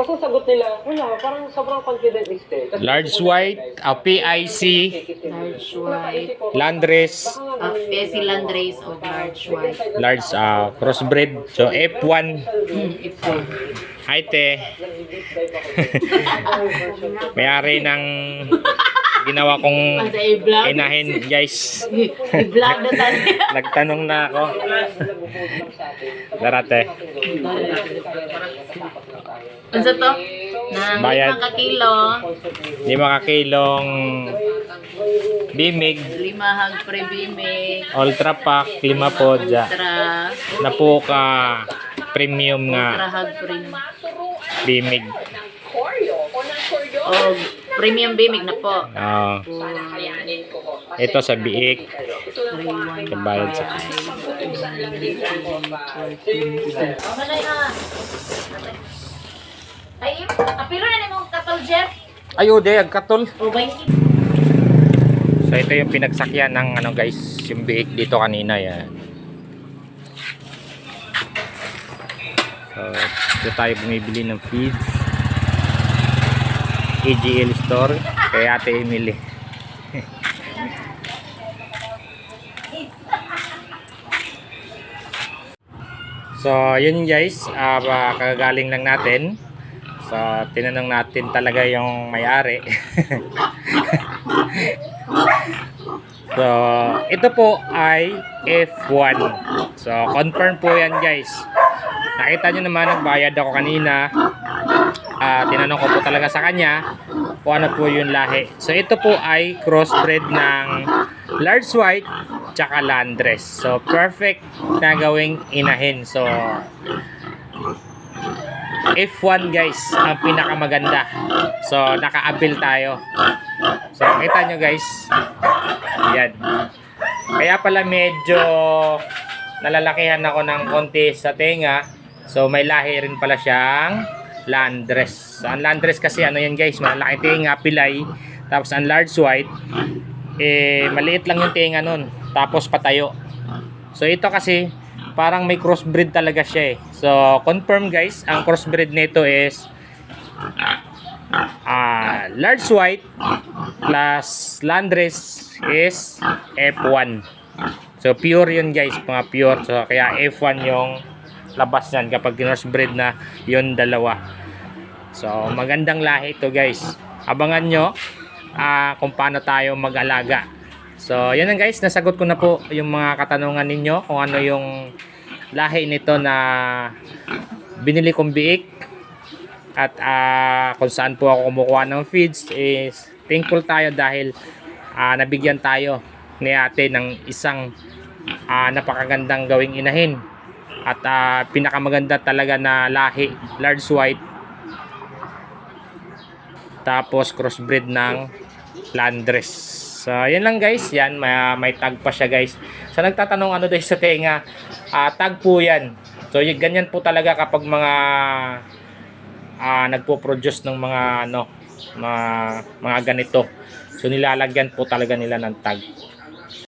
Kasi sagot nila, wala, parang sobrang confident este. Large white, PIC, Large white. Landrace, PSC Landrace o large white. large crossbreed. So F1. Ito. Hi te. May-ari ng ginawa kong Masa i-vlog. inahin guys. I-vlog na tayo. Nagtanong na ako. Darate. Ano to? Nang Bayad. 5 kakilo. 5 kilong bimig, 5 hag pre-bimig. ultra pack, 5 po dya. Ultra. Napuka premium Ultra nga hag pre. bimig. O premium bimig na po. Ito sa biik. Kabayad sa Ay, apilo na mo katol Jeff. ayude, agkatol. O ba So ito yung pinagsakyan ng ano guys, yung biik dito kanina yan. So dito tayo bumibili ng feeds. AGL store kay Ate Emily. So yun guys, kagagaling lang natin. So tinanong natin talaga yung may-ari. So ito po ay F1. So confirm po yan guys. Nakita nyo naman, nagbayad ako kanina. Tinanong ko po talaga sa kanya kung ano po yung lahi. So ito po ay crossbred ng large white tsaka Landrace. So perfect na gawing inahin. So F1 guys ang pinakamaganda. So naka-abil tayo. So kita nyo guys, yan. Kaya pala medyo nalalakihan ako ng konti sa tenga. So may lahi rin pala siyang Landrace. So, ang Landrace kasi ano yan guys, malaki tenga, pilay. Tapos ang large white, maliit lang yung tenga nun. Tapos patayo. So ito kasi parang may crossbreed talaga siya eh. So confirm guys, ang crossbreed nito is large white plus Landrace is F1. So pure yun guys, mga pure. So kaya F1 yung labas yan kapag crossbreed na yun dalawa. So magandang lahi ito guys. Abangan nyo kung paano tayo mag-alaga. So yun lang guys, nasagot ko na po yung mga katanungan ninyo kung ano yung lahi nito na binili kong biik. At kung saan po ako kumukuha ng feeds is thankful tayo dahil nabigyan tayo ni ate ng isang napakagandang gawing inahin. At pinakamaganda talaga na lahi, large white. Tapos crossbreed ng Landrace. So yan lang guys, yan may tag pa siya guys. So nagtatanong ano daw sa tenga, tag po yan. So ganyan po talaga kapag mga nagpo-produce ng mga mga ganito. So nilalagyan po talaga nila ng tag.